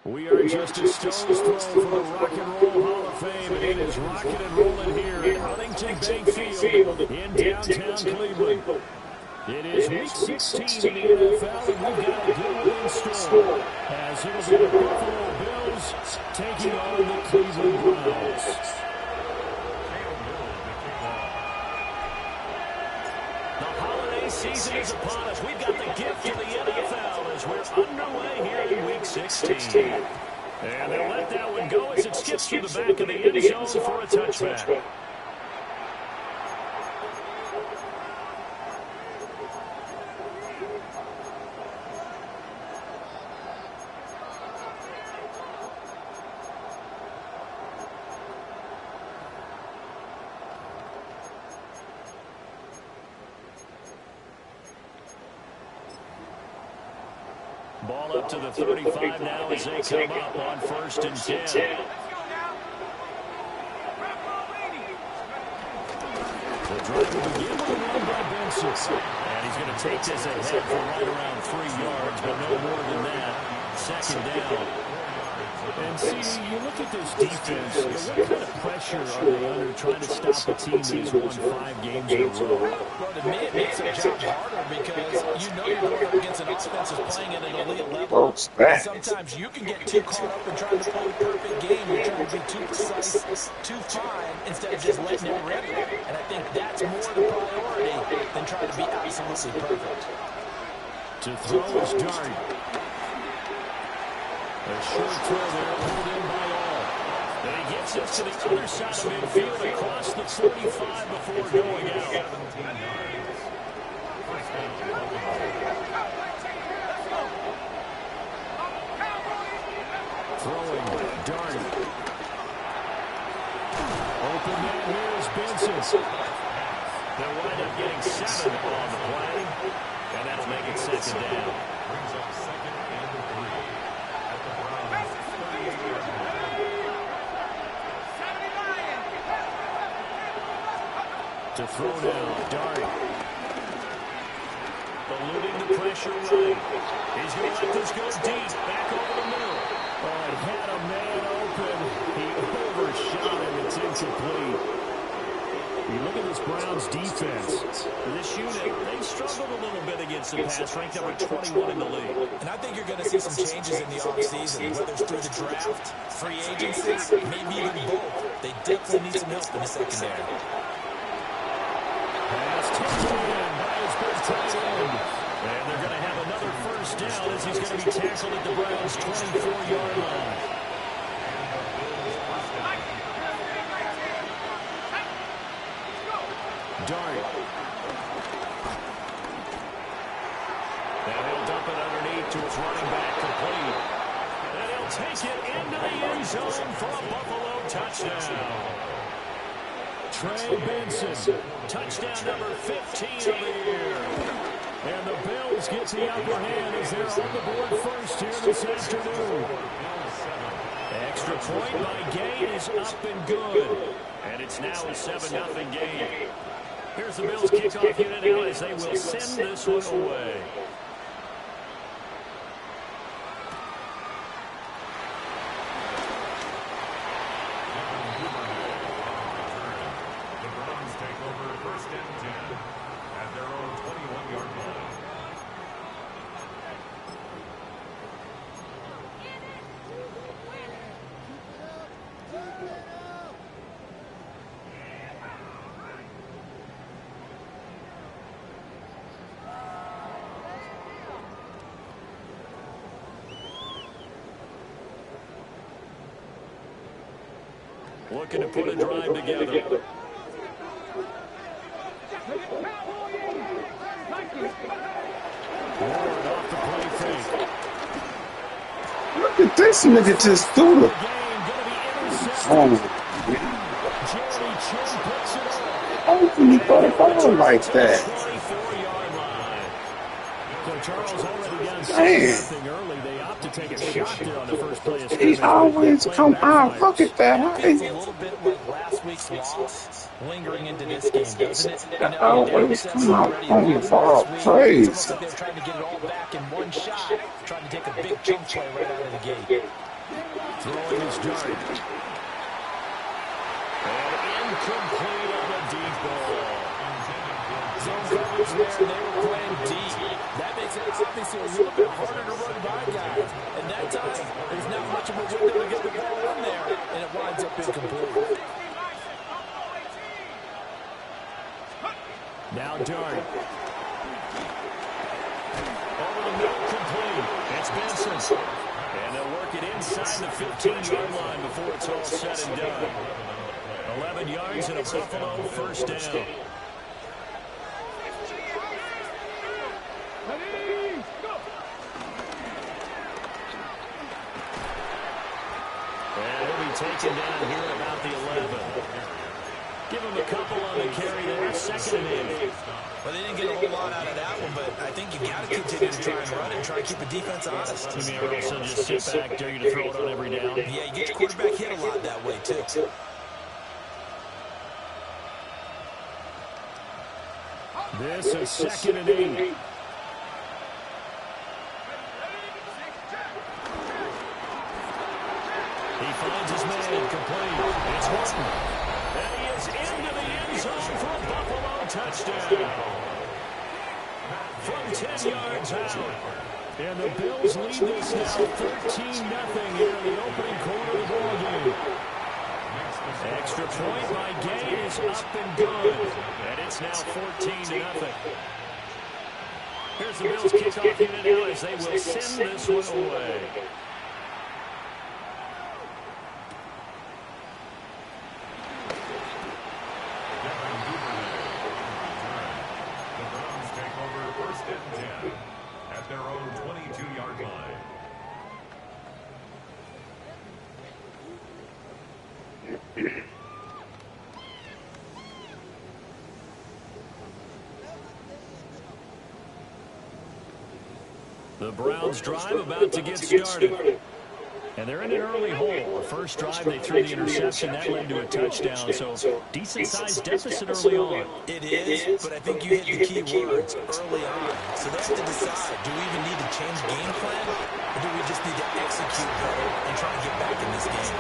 We are just a stone's throw from the Rock and Roll Hall of Fame, and it is rocking and rolling here at Huntington Bank Field in downtown Cleveland. It is week 16 in the NFL, and we've got a good one in store, as it'll be the Buffalo Bills taking on the Cleveland Browns. The holiday season is upon us. We've got the gift of the NFL as we're underway here in week 16. And they'll let that one go as it skips through the back of the end zone for a touchback. Ball up to the 35 now as they come up on 1st and 10. The drive will begin with a run by Benson. And he's going to take this ahead for right around 3 yards, but no more than that. 2nd down. And see, you look at this defense, what kind of pressure are they under trying to stop a team that has won 5 games in a row? Well, to me, it makes their job harder because you know you're going up against an offense that's playing at an elite level. And sometimes you can get too caught up in trying to play a perfect game. You're trying to be too precise, too fine, instead of just letting it rip. And I think that's more the priority than trying to be absolutely perfect. To throw is Dart. A short throw there, pulled in by all. And he gets us to the other side of midfield across the 45 before going out. Throwing, Dart. Open man here is Benson. They'll wind up getting 7 on the play, and that'll make it 2nd down. Brings up 2nd and 3. To throw now, Dart. Eluding the pressure right. He's going to let this go deep, back over the middle. Oh, he had a man open. He overshot him. It's incomplete. You look at this Browns defense. This unit, they've struggled a little bit against the pass, ranked number 21 in the league. And I think you're going to see some changes in the offseason, whether it's through the draft, free agency, maybe even both. They definitely need some help in the secondary. Pass taken in by his big tight end. And they're going to have another first down as he's going to be tackled at the Browns' 24-yard line. Dart. And he'll dump it underneath to his running back, complete. And he'll take it into the end zone for a Buffalo touchdown. Trey Benson, touchdown number 15 of the year. And the Bills get the upper hand as they're on the board first here this afternoon. Extra point by Gay is up and good. And it's now a 7-0 game. Here's the Bills kickoff unit now as they will send this one away. The Browns take over first and 10 at their own 21-yard line. Looking to put a drive together. Ward off the play fake. Look at this nigga just threw it. How can you throw the ball like that? 24-yard line. So Charles already down Man. 7-0 early. They opt to take a shot there on the first play of He scrimmage. always come out. Look at that. It's a little bit like last week's loss lingering into this game, doesn't it? He always come out on the ball. Praise. It's almost like they're trying to get it all back in one shot, trying to take a big chunk play right out of the gate. Throwing his dart. And incomplete on a deep ball. Zone coverage there, and they were playing deep. That makes it obviously a little bit harder to run by guys. And that time, there's not much of a window to get the ball in there, and it winds up incomplete. Now Dart. Over the middle, complete. It's Benson. And they'll work it inside the 15-yard line before it's all said and done. 11 yards and a Buffalo first down. And he'll be taken down here at about the 11. Give him a couple on the carry there. Second and 8. Well, they didn't get a whole lot out of that one, but I think you got to continue to try and run and try to keep the defense honest. You may also just sit back, dare you to throw it on every down. Yeah, you get your quarterback hit a lot that way, too. This is second and 8. He finds his man, complete. It's Horton. And he is into the end zone for a Buffalo touchdown. From 10 yards out. And the Bills lead this now 13-0 here in the opening quarter of the ballgame. Extra point by Gay is up and good. And it's now 14-0. Here's the Bills kickoff unit now as they will send this one away. The Browns take over first and 10 at their own 22-yard line. The Browns drive about to get started. And they're in an early hole. The first drive, they threw the interception. That led to a touchdown. So, decent-sized deficit early on. It is, but I think you hit the key words early on. So they have to decide, do we even need to change game plan? Or do we just need to execute better and try to get back in this game?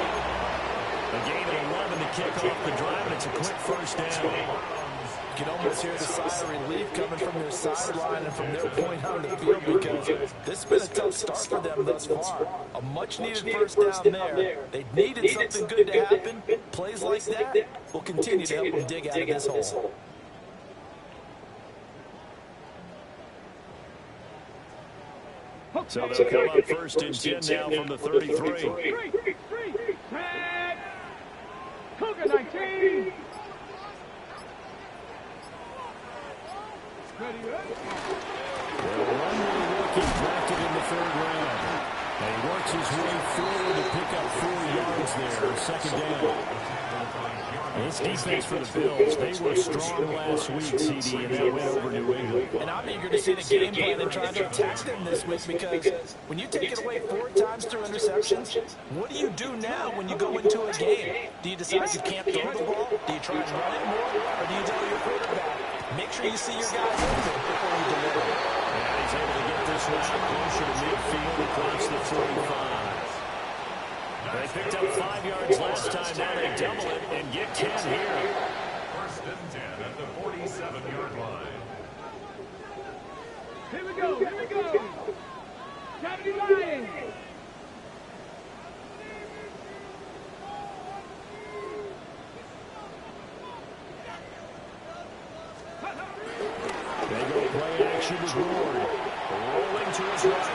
A gain of 11 to kick off the drive, and it's a quick first down. You can almost hear the sigh of relief coming from their sideline and from their point on the field because this has been a tough start for them thus far. A much-needed first down there. They needed something good to happen. Plays like that will continue to help them dig out of this hole. So they'll come up first and 10 now from the 33. Cougar 19. Well, one more rookie drafted in the third round. And he works his way forward to pick up 4 yards there, second down. This defense for the Bills, they were strong last week, CD, and they went over New England. And I'm eager to see the game plan and try to attack them this week because when you take it away 4 times through interceptions, what do you do now when you go into a game? Do you decide you can't throw the ball? Do you try and run it more? Or do you tell your quarterback, make sure you see your guys open before you deliver? And he's able to get this one closer to midfield across the 45. They picked up 5 yards last time. Now they double it and get 10 here. First and 10 at the 47-yard line. Here we go. Here we go. Johnny Lions. They go play action with Ward. Rolling to his right.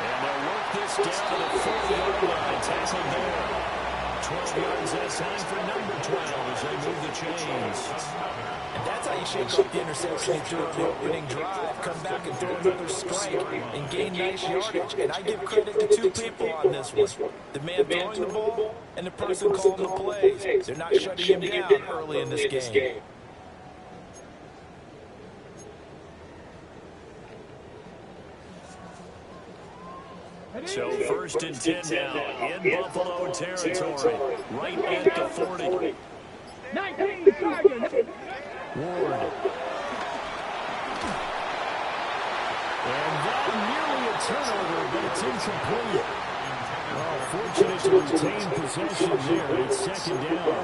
And they'll work this down to the 40-yard line. Tackled there. 12 yards this time for number 12 as they move the chains. And that's how you shake up the interception you threw at the opening drive, come back and throw another strike and gain nice yardage. And I give credit to 2 people on this one. The man throwing the ball and the person calling the plays. They're not shutting him down early in this game. So first and 10 now in Buffalo territory, right at the 40. 19, Sergeant. Ward. And that nearly a turnover, but it's incomplete. Well, fortunate to retain possession there. It's second down.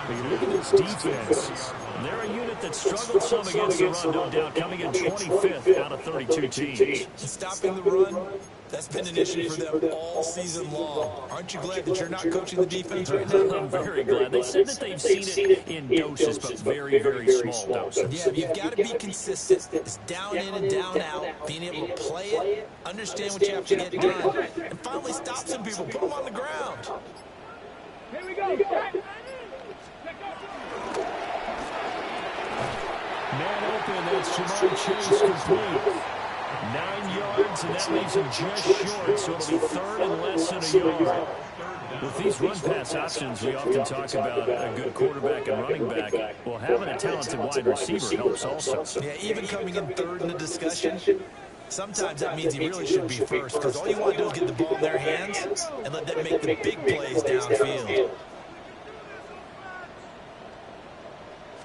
But you look at this defense. They're a unit that struggled some against the run, no doubt, coming in 25th out of 32 teams. And stopping the run, that's been an issue for them all season long. Aren't you glad that you're not coaching the defense right now? I'm very glad. They said that they've seen it in doses, but very, very small doses. Yeah, you've got to be consistent. It's down in and down out, being able to play it, understand what you have to get done, and finally stop some people, put them on the ground. Here we go. Man open, that's Jamar Chase complete. 9 yards, and that leaves him just short, so it'll be third and less than a yard. With these run-pass options, we often talk about a good quarterback and running back. Well, having a talented wide receiver helps also. Yeah, even coming in third in the discussion, sometimes that means he really should be first, because all you want to do is get the ball in their hands and let them make the big plays downfield.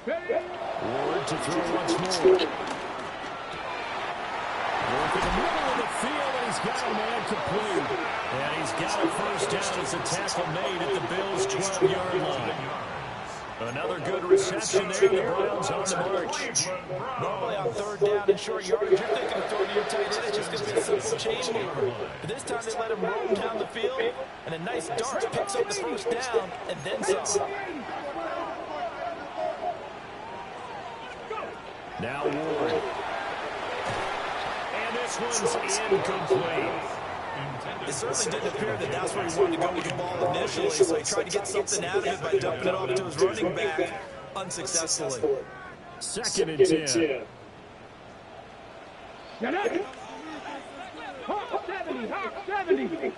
Ward to throw once more. Work in the middle of the field, and he's got a man complete. And he's got a first down as a tackle made at the Bills' 12-yard line. Another good reception there. The Browns on the march. Normally on third down and short yardage, you're thinking of throwing your tight end. It's just going to be a simple chain mover. But this time they let him roam down the field, and a nice dart picks up the first down, and then some. Now Ward. And this one's incomplete. It certainly didn't appear that that's where he wanted to go with the ball initially, so he tried to get something out of it by dumping it off to his running back unsuccessfully. Second and 10. Hawk 70, Hawk 70.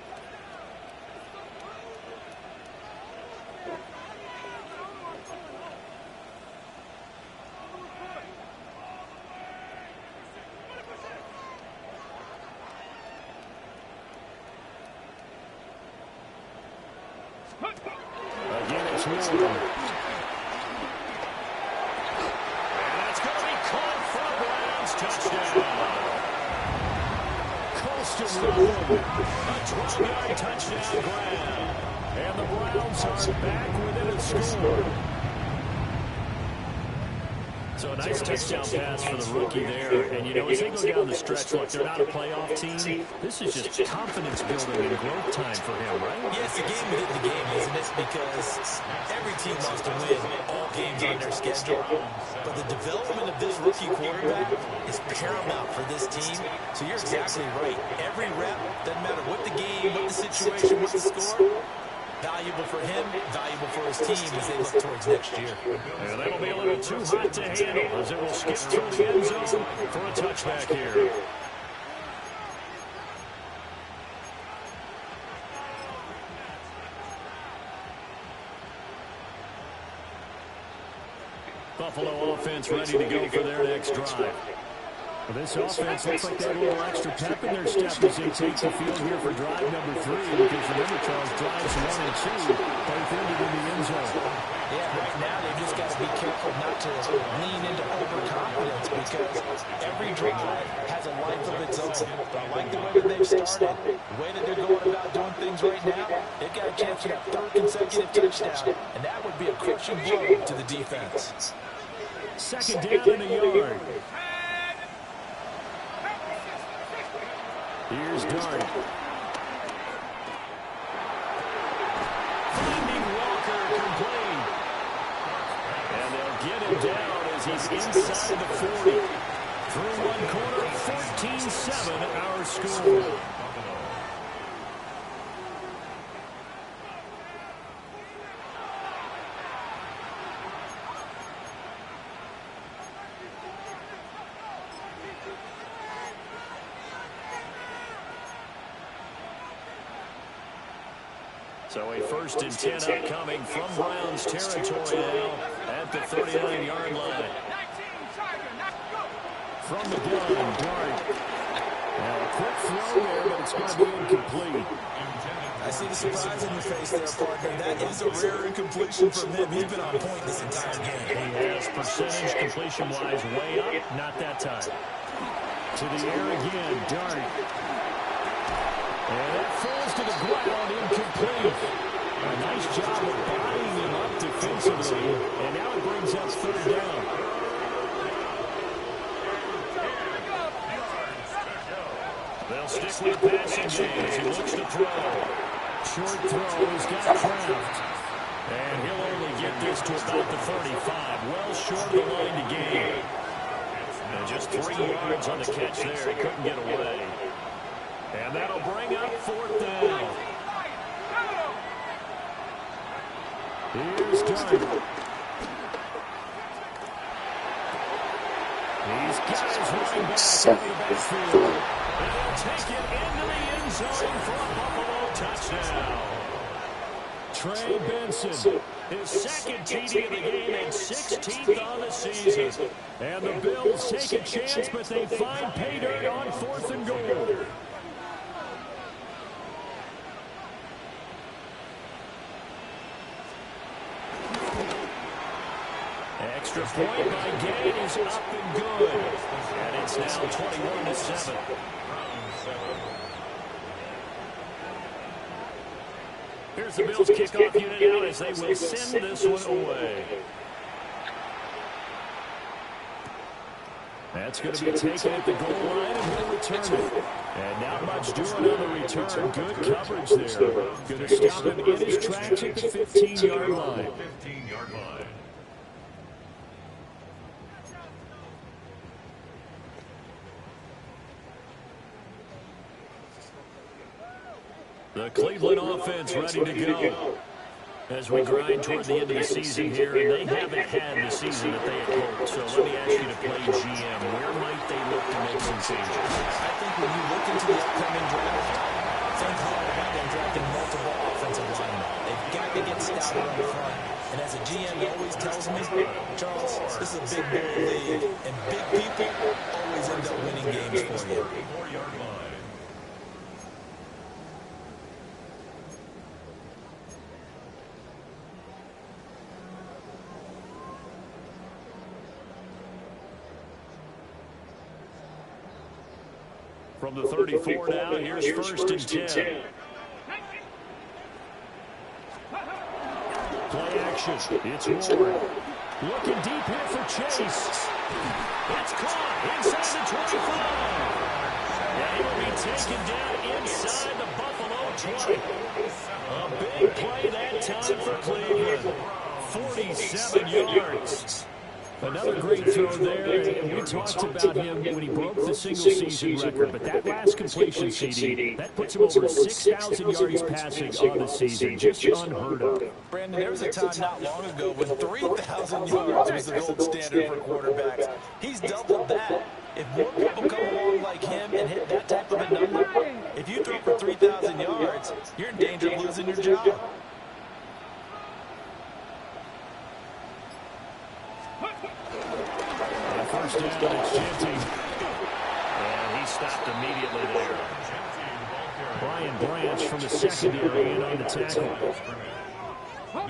Again, it's Ward. And that's going to be caught for a Browns touchdown. keeps it rolling. A 12-yard touchdown grab. And the Browns are back within a score. So a nice touchdown pass for the rookie there. And, you know, as they go down the stretch, look, they're not a playoff team. This is just confidence building and growth time for him, right? Yes, the game within the game, isn't it? Because every team wants to win all games on their schedule. But the development of this rookie quarterback is paramount for this team. So you're exactly right. Every rep, doesn't matter what the game, what the situation, what the score, valuable for him, valuable for his team as they look towards next year. And that'll be a little too hot to handle as it will skip through the end zone for a touchback here. Buffalo offense ready to go for their next drive. Well, this offense looks like they have a little extra pep in their step as they take the field here for drive number 3. Because remember, Charles, drives 1 and 2 both ended in the end zone. Yeah, right now they've just got to be careful not to lean into overconfidence because every drive has a life of its own. But I like the way that they've started, the way that they're going about doing things right now. They've got a chance for that 3rd consecutive touchdown, and that would be a crushing blow to the defense. Second down and a yard. Here's Dart. Finding Walker complete. And they'll get him down as he's inside the 40. Through one quarter, 14-7 our score. So a 1st and 10 upcoming from Browns territory now at the 39-yard line. From the gun, Dart. Now a quick throw there, but it's going to be incomplete. I see the surprise in your face there, partner. That is a rare incompletion from him. He's been on point this entire game. He has percentage completion-wise way up, not that time. To the air again, Dart. And that falls to the ground, incomplete. A nice job of buying him up defensively. And now it brings up 3rd down. They'll stick with the passing game as he looks to throw. Short throw, he's got Kraft. And he'll only get this to about the 35. Well short of the line to gain. And just 3 yards on the catch there. He couldn't get away. And that'll bring up 4th down. Here's Dart. These guys running back into the backfield. And they'll take it into the end zone for a Buffalo touchdown. Trey Benson, his 2nd TD of the game and 16th on the season. And the Bills take a chance, but they find pay dirt on 4th and goal. Extra point by Gain is up and good. And it's now 21-7. Here's the Bills kickoff unit out as they will send this one away. That's going to be taken at the goal line, and he'll return it. And not much doing on the return. Good coverage there. Going to stop him in his tracks at the 15-yard line. The Cleveland offense ready to go as we grind toward the end of the season here, and they haven't had the season that they had hoped. So let me ask you to play GM. Where might they look to make some changes? I think when you look into the upcoming draft, think hard about them drafting multiple offensive linemen. They've got to get stouter on the front. And as a GM always tells me, Charles, this is a big boy league, and big people always end up winning games for you. From the 34 now, here's first and 10. Play action. It's Ward. Looking deep here for Chase. It's caught inside the 25. And he'll be taken down inside the Buffalo 20. A big play that time for Cleveland. 47 yards. Another great throw there, and we talked about him when he broke the single-season record. But that last completion, CD, that puts him over 6,000 yards passing on the season. Just unheard of. Brandon, there was a time not long ago when 3,000 yards was the gold standard for quarterbacks. He's doubled that. If more people come along like him and hit that type of a number, if you throw for 3,000 yards, you're in danger of losing your job. First down, it's Genty. And he stopped immediately there. Brian Branch from the secondary in on the tackle.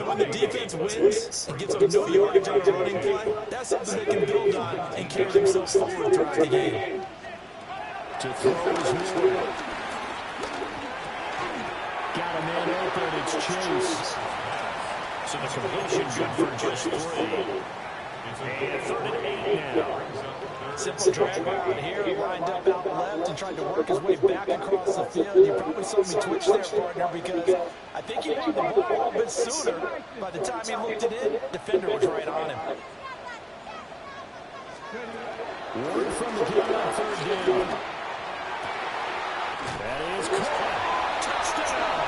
When the defense wins and gets them no yardage on a running play, that's something they can build on and carry themselves forward throughout the game. To throw is Ward. Got a man open, it's Chase. So the completion good for just 3. And 3rd and 8 now. Simple drag around here, lined up out left and tried to work his way back across the field. You probably saw me twitch there, partner, because I think he wanted the ball a little bit sooner. By the time he looked it in, defender was right on him. Ward from the game on 3rd down. That is caught. Touchdown.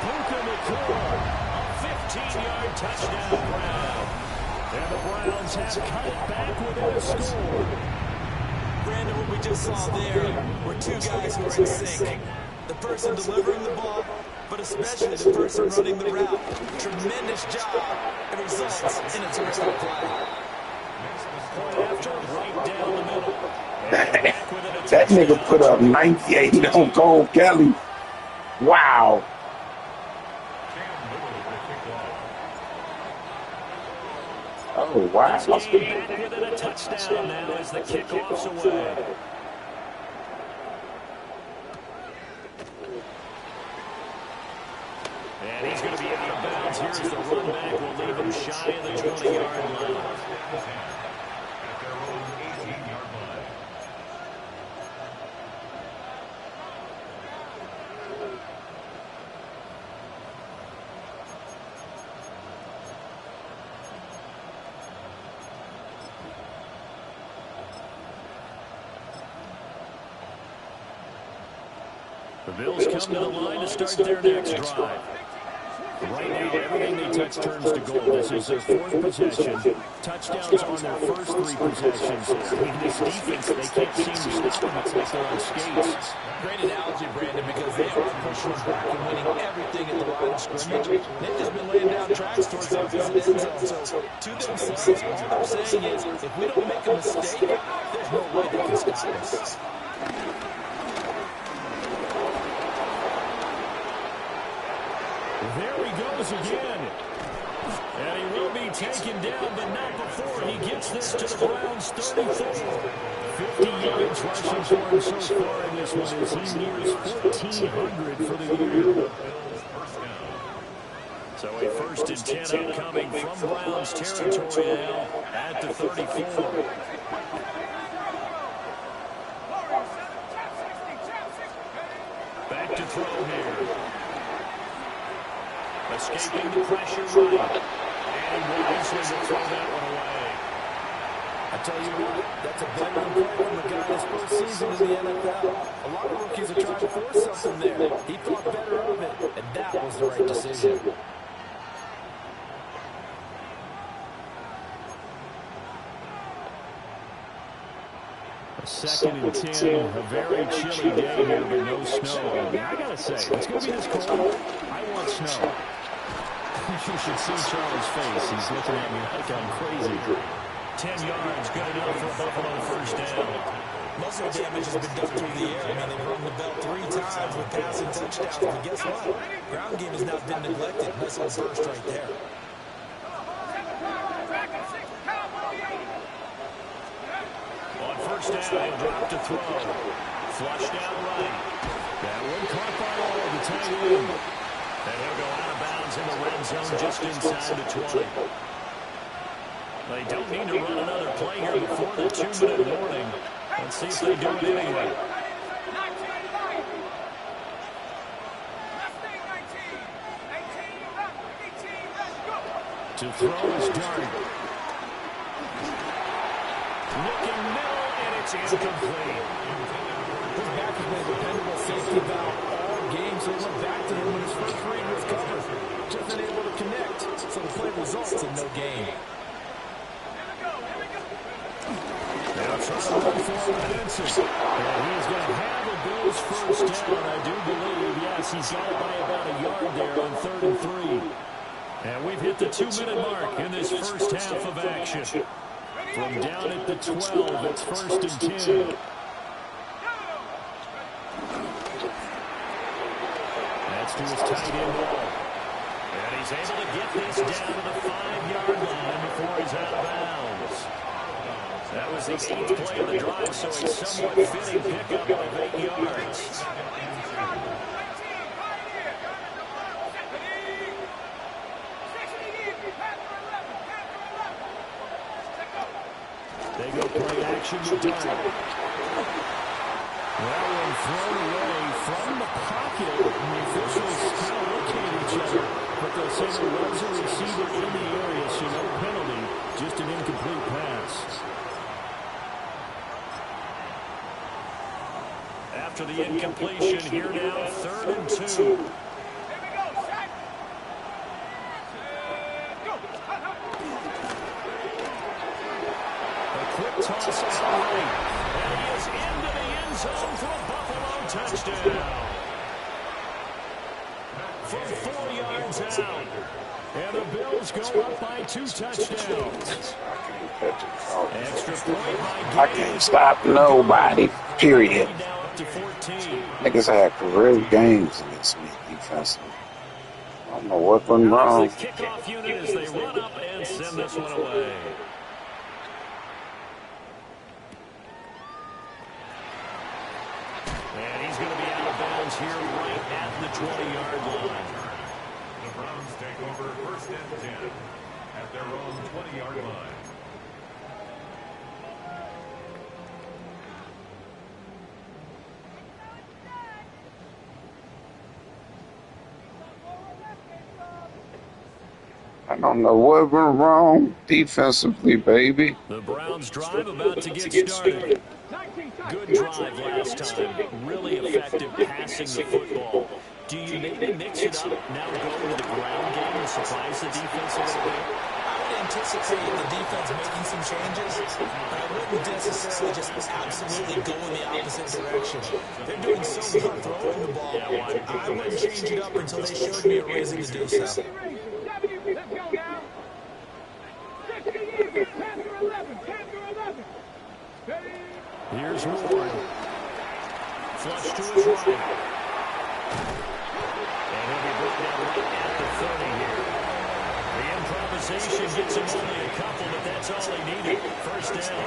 Puka Nacua, a 15-yard touchdown Brown. And the Browns have cut it back within a score. Brandon, what we just saw there were two guys who are in sync. The person delivering the ball, but especially the person running the route. Tremendous job. It results in a terrific play. After right down the middle. That nigga put up 98 on Cole Kelly. Wow. Oh, wow. Within a touchdown now as the kickoff's away. And he's going to be out of bounds here as the run back will leave him shy of the 20-yard line. The Bills come to the line to start their next drive. Right now, everything they touch turns to gold. This is their 4th possession. Touchdowns on their first 3 possessions. In this defense, they can't seem to stop them. It's like they're on skates. Great analogy, Brandon, because they are pushing us back and winning everything at the line of scrimmage. They've just been laying down tracks towards the opposite end zone. So, to themselves, all they're saying is, if we don't make a mistake, there's no way they can stop us. There he goes again. And he will be taken down, but not before he gets this to the Browns' 34. 50 yards rushing for him so far in this one as he nears 1,400 for the year. So a 1st and 10 upcoming from Browns territory now at the 34. Back to throw here. Escaping the pressure right. And wisely will throw that one away. I tell you what, that's a veteran play from the guy his first season in the NFL. A lot of rookies are trying to force something there. He thought better of it, and that was the right decision. A 2nd and 10, a very chilly day here, but no snow. I gotta say, it's gonna be this cold. I want snow. You should see Charles' face. He's looking at me like I'm crazy. 10 yards, good enough for a Buffalo 1st down. Muscle damage has been done through the air. I mean, they've rung the bell 3 times with passing touchdowns. But guess what? Ground game has not been neglected. Nice little burst right there. On 1st first down. He'll drop to throw. Flushed out right. That one caught by all the tight end. And he'll go out of bounds in the red zone just inside the 20. They don't need to run another play here before the 2-minute warning. Let's see if they do it anyway. To throw his dart. Looking middle, and it's incomplete. His back has been a dependable safety valve all game, so he went back to him when his first read was covered. Just unable to connect, so the play results in no gain. Now trying to run forward Benson. And he's going to have the Bills first down, I do believe. Yes, he's got it by about a yard there on 3rd and 3. And we've hit the 2-minute mark in this first half of action. From down at the 12, it's 1st and 10. That's to his tight end ball. And he's able to get this down to the 5-yard line before he's out of bounds. That was the 8th play of the drive, so a somewhat fitting pickup of 8 yards. They go play action with Dart. That one thrown away from the pocket. The officials kind of looking at each other, but they'll say there was a receiver in the area, so no penalty, just an incomplete pass. After the incompletion, here now, 3rd and 2. Quick toss out right. And he is into the end zone for a Buffalo touchdown. From 4 yards out. And the Bills go up by 2 touchdowns. Extra point by I can't stop nobody, period. now up to 14. Niggas had career games against me defensively. I don't know what went wrong. The kickoff unit as they run up and send this one away. And he's going to be out of bounds here right at the 20-yard line. The Browns take over 1st and 10 at their own 20-yard line. I don't know what went wrong defensively, baby. The Browns drive about to get started. Good drive last time. Really effective passing the football. Do you maybe mix it up, now go to the ground game and surprise the defense a little bit? I would anticipate the defense making some changes, but I wouldn't necessarily just absolutely go in the opposite direction. They're doing so good throwing the ball. I wouldn't change it up until they showed me a reason to do so. Here's Ward. Flush to his right. And he'll be brought down right at the 30 here. The improvisation gets him only a couple, but that's all he needed. First down.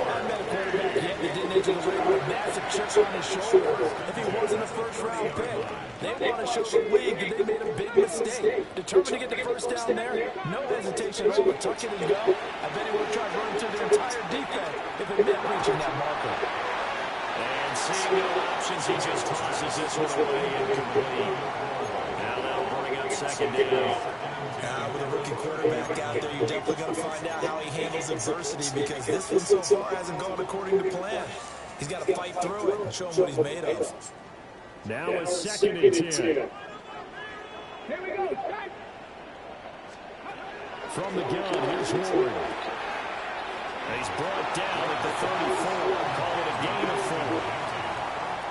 I've met a quarterback yet that didn't enter the league with a massive chip on his shoulder. If he wasn't a first-round pick, they want to show the league that they made a big mistake. Determined to get the first down there, no hesitation at all. Tuck it and go. I bet he would have tried running through the entire defense if it meant reaching that marker. And seeing no options, he just tosses this one away incomplete. Now that'll bring up 2nd down. With a rookie quarterback out there, you're definitely going to find out how he handles adversity because this one so far hasn't gone according to plan. He's got to fight through it and show him what he's made of. Now it's 2nd and 10. Here we go. From the gun, here's Ward. He's brought down at the 34. Call it a gain of 4.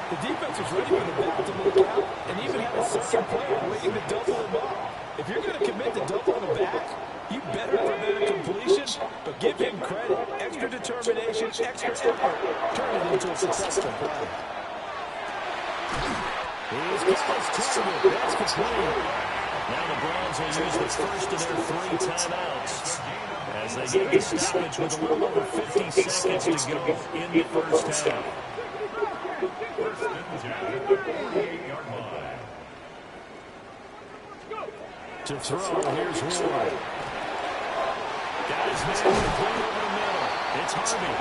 The defense was ready for the back to look out and even had a second player waiting to double him up. If you're going to commit to doubling him back, you better prevent a completion, but give him credit. Extra determination, extra effort. Turn it into a successful play. He's got his target. That's complete. Now the Browns will use the first of their 3 timeouts as they get the stoppage with a little over 50 seconds to go in the first half. First and 10 at the 48-yard line. To throw, here's Ward. Got his man complete over the middle. It's Harvey.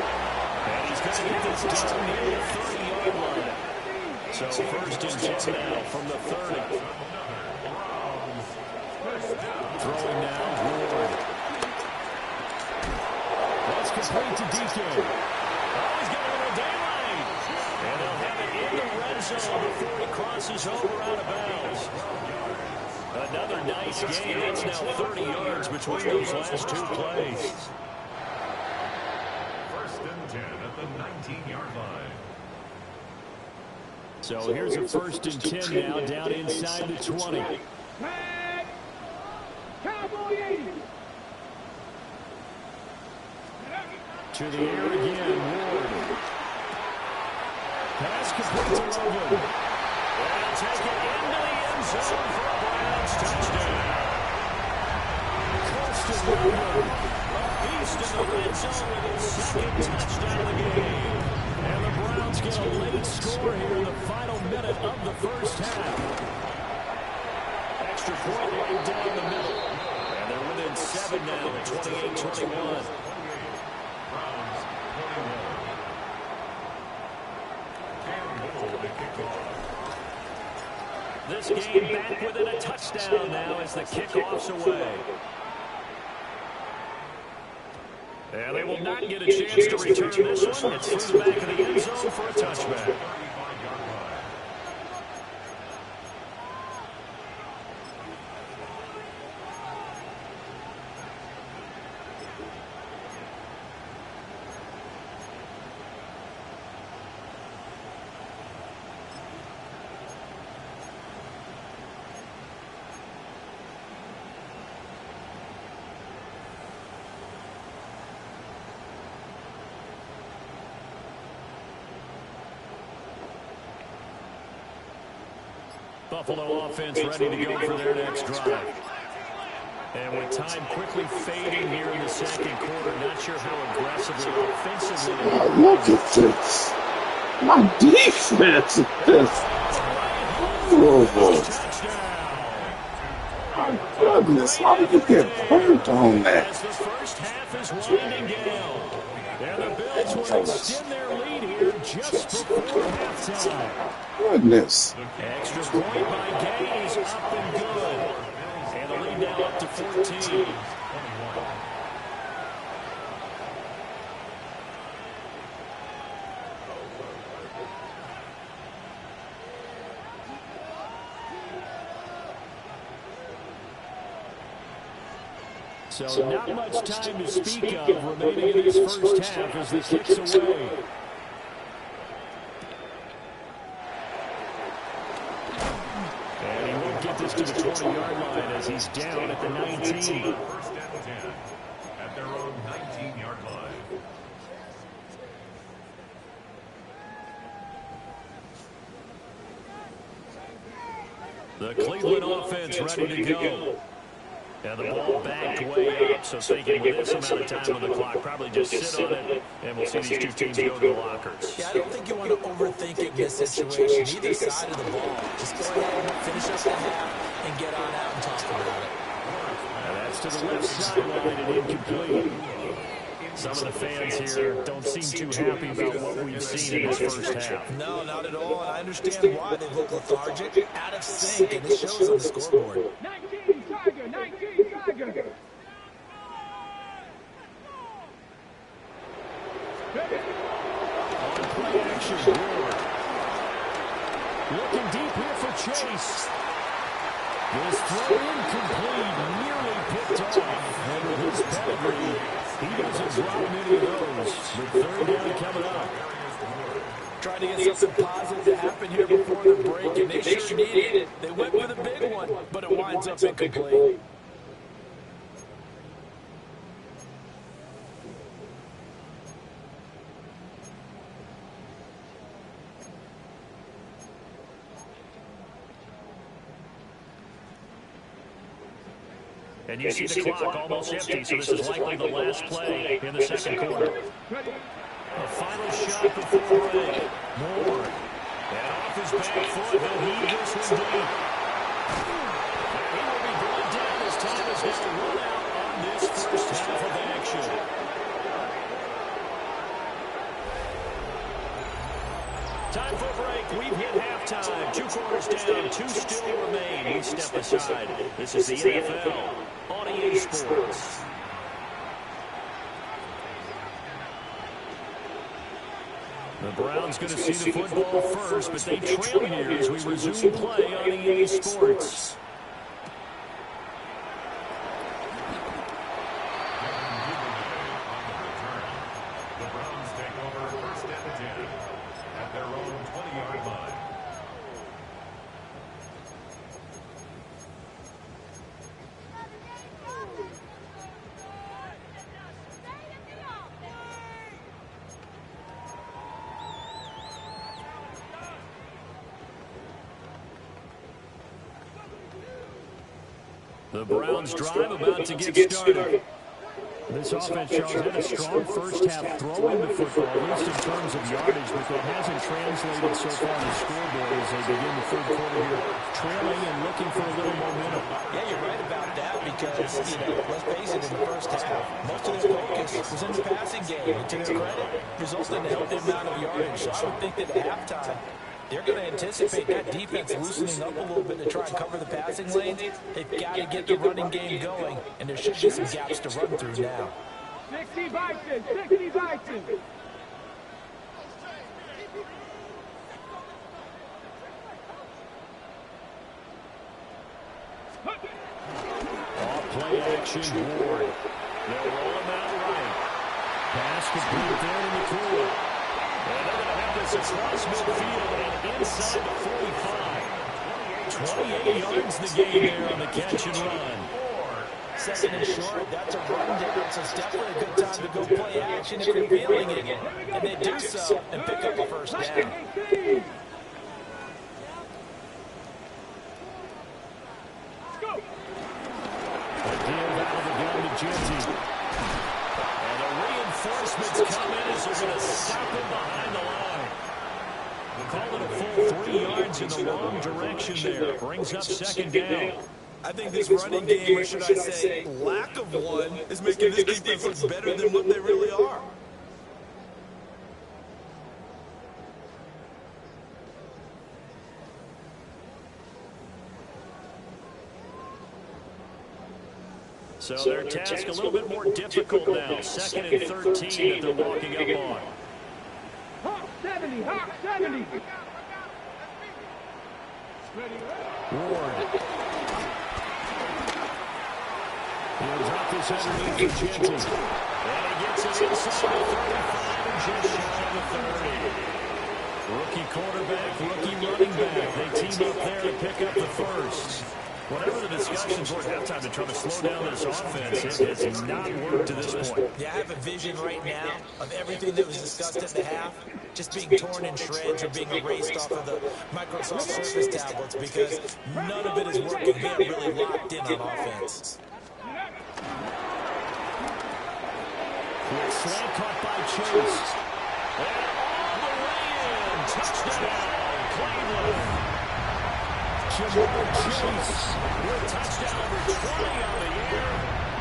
And he's going to get this done near the 30-yard line. So first and 10 now from the 30. Throwing now, Ward. That's complete to DK. Oh, he's got a little daylight. And they'll have it in the red zone before he crosses over out of bounds. Another nice game. It's now 30 yards between those last 2 plays. First and 10 at the 19-yard line. So here's a first and 10 now down inside the 20. Tag. Cowboy 80. To the air again, Ward. Pass complete to Logan. And take it into the end zone for a Browns touchdown. Colston Logan up east of the red zone with his second touchdown of the game. And the Browns get a late score here in the final minute of the first half. Extra point right down the middle. And they're within 7 now, 28-21. This game back within a touchdown now as the kickoff's away. And they will not get a chance to return this one. It's through the back of the end zone for a touchback. Buffalo offense ready to go for their next drive. And with time quickly fading here in the second quarter, not sure how aggressively offensively. Look at this. My defense is horrible. My goodness, how did you get hurt on that? As the first half is winding down. And the Bills will extend their lead here just before halftime. Goodness. Extra point by Gay is up and good. And the lead now up to 14. So not much time to speak of remaining in this first half as the kick's away. And he won't get this to the 20-yard line as he's down at the 19. First and 10 at their own 19-yard line. The Cleveland offense ready to go. And the ball backed way up, so thinking with this amount of time on the clock, probably just sit on it, and we'll see these two teams go to the lockers. Yeah, I don't think you want to overthink it in this situation. Either side of the ball. Just go ahead and finish up the half and get on out and talk about it. And that's to the left sideline and incomplete. Some of the fans here don't seem too happy about what we've seen in this first half. No, not at all, and I understand why. They look lethargic, out of sync, and it shows on the scoreboard. 19, Tiger, 19, Tiger. On play action, Ward. Looking deep here for Chase. This throw incomplete, nearly picked off. And with his pedigree, he doesn't drop many of those. But third down coming up. Trying to get something positive to happen here before the break, and they sure need it. They went with a big one, but it winds up incomplete. And you see the clock almost empty, so this is likely the last play in the second quarter. A final shot before break. Moore. And off his back foot, he'll heave this one deep. He will be brought down as time is now run out on this first half of action. Time for a break. We've hit halftime. 2 quarters down, 2 still remain. We step aside. This is the NFL on EA Sports. The Browns going to see the football first, but they trail here as we resume play on EA Sports. The Browns take over first and 10 at their own 20-yard line. The Browns drive about to get started. This offense, Charles, had a strong first half throwing the football, at least in terms of yardage, but that hasn't translated so far on the scoreboard as they begin the third quarter here, trailing and looking for a little momentum. Yeah, you're right about that because, let's face it, in the first half, most of their focus was in the passing game. And to their credit, resulted in a healthy amount of yardage. So I would think that at halftime, they're going to anticipate that defense loosening up a little bit to try and cover the passing lanes. They've got to get the running game going, and there should be some gaps to run through now. 60 Vikings, 60 Vikings. Off play action, Ward. They'll roll him out right. Pass complete there in the cooler. And they're going to have this across midfield and inside the 45. 28 yards the game there on the catch and run. Second and short, that's a run down, so it's definitely a good time to go play action if you're feeling it. And they do so and pick up a first down. And the reinforcements come in as they're going to stop him behind the line. Call it a full 3 yards in the wrong direction there. Brings up second down. I think this running game, or should I say lack of one, is making this defense look better than what they really are. So their task a little bit more difficult now. Second and 13 that they're walking up on. Hawk 70, Hawk 70. Ward. He'll drop this underneath to Genty. And he gets it inside the 35 and just shy of the 30. Rookie quarterback, rookie running back. They team up there to pick up the first. Whatever the discussions were at halftime to try to slow down this offense, it has not worked to this point. Yeah, I have a vision right now of everything that was discussed at the half just being torn in shreds or being erased off of the Microsoft Surface tablets because none of it is working. We are really locked in on offense. Quick slant caught by Chase. And all the way in. Touchdown, Cleveland. Jamar Chase with touchdown number 20 on the year.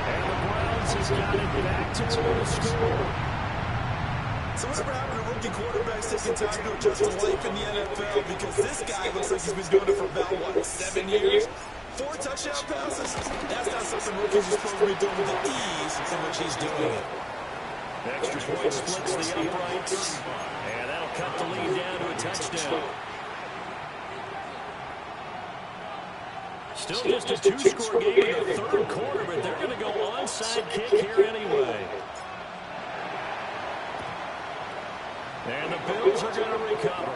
And the Browns has got it back to the score. So whatever happened to rookie quarterbacks taking time to adjust to life in the NFL? Because this guy looks like he's been doing it for about, 7 years? 4 touchdown passes? That's not something rookies are supposed to be doing with the ease in which he's doing it. Extra point splits the uprights. And that'll cut the lead down to a touchdown. Still just a 2-score game in the third quarter, but they're going to go onside kick here anyway. And the Bills are going to recover.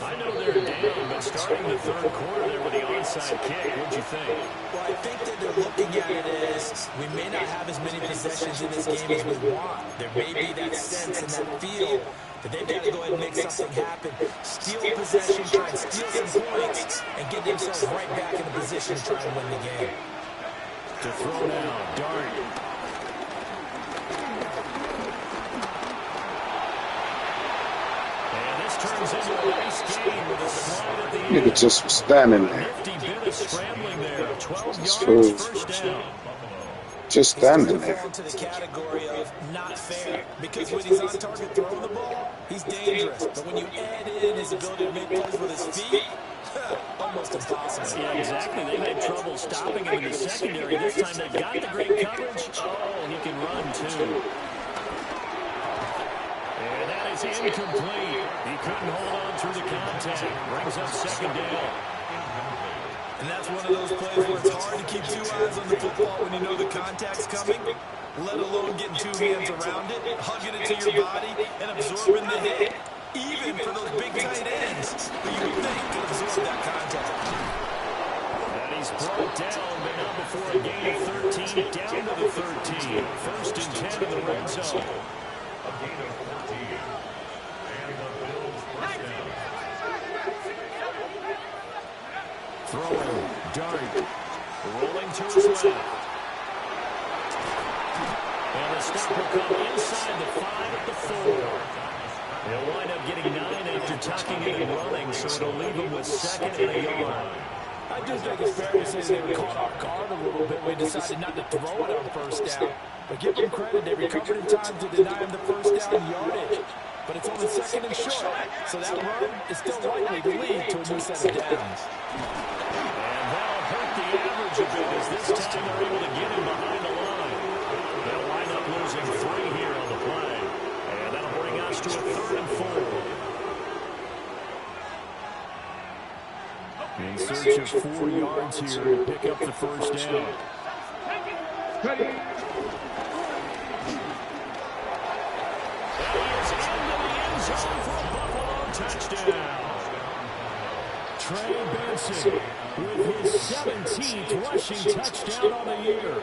I know they're down, but starting the third quarter there with the onside kick, what'd you think? Well, I think that they're looking at it as we may not have as many possessions in this game as we want. There may be that sense and that feel that they've got to go ahead and make something happen. Steal a possession, try and steal some points, and get themselves right back in a position to try and win the game. To throw now, Dart. And this turns into a nice game with a slide at the end. Nigga just was standing there. Nifty bit of scrambling there. 12 yards, first down. Just standing there. Into the category of not fair, because when he's on target throwing the ball, he's dangerous. But when you add in his ability to make plays with his feet, almost impossible. Yeah, exactly. They've had trouble stopping him in the secondary. This time they've got the great coverage. Oh, he can run too. And that is incomplete. He couldn't hold on through the contact. Brings up second down. And that's one of those plays where it's hard to keep two eyes on the football when you know the contact's coming, let alone getting two hands around it, hugging it to your body, and absorbing the hit, even for those big tight ends who you would think could absorb that contact. And he's brought down, but not before a gain of 13, down to the 13. First and 10 in the red zone. A gain of 14. And the Bills first down. Throwing, Dart, rolling to his left. And the stop will come inside the 5 at the 4. They'll wind up getting 9 after tucking it and running, so it'll leave them with second and a yard. I do think it's fair to say they were caught off guard a little bit when they decided not to throw it on first down. But give them credit, they recovered in time to deny him the first down yardage. But it's only second and short, so that run is still likely to lead to a new set of downs. The average a bit as this time they're able to get him behind the line. They'll wind up losing 3 here on the play. And that'll bring us to a 3rd and 4. In search of 4 yards here to pick up the first down. And he is into the end zone for a Buffalo touchdown. Trey Benson with his 17th rushing touchdown on the year.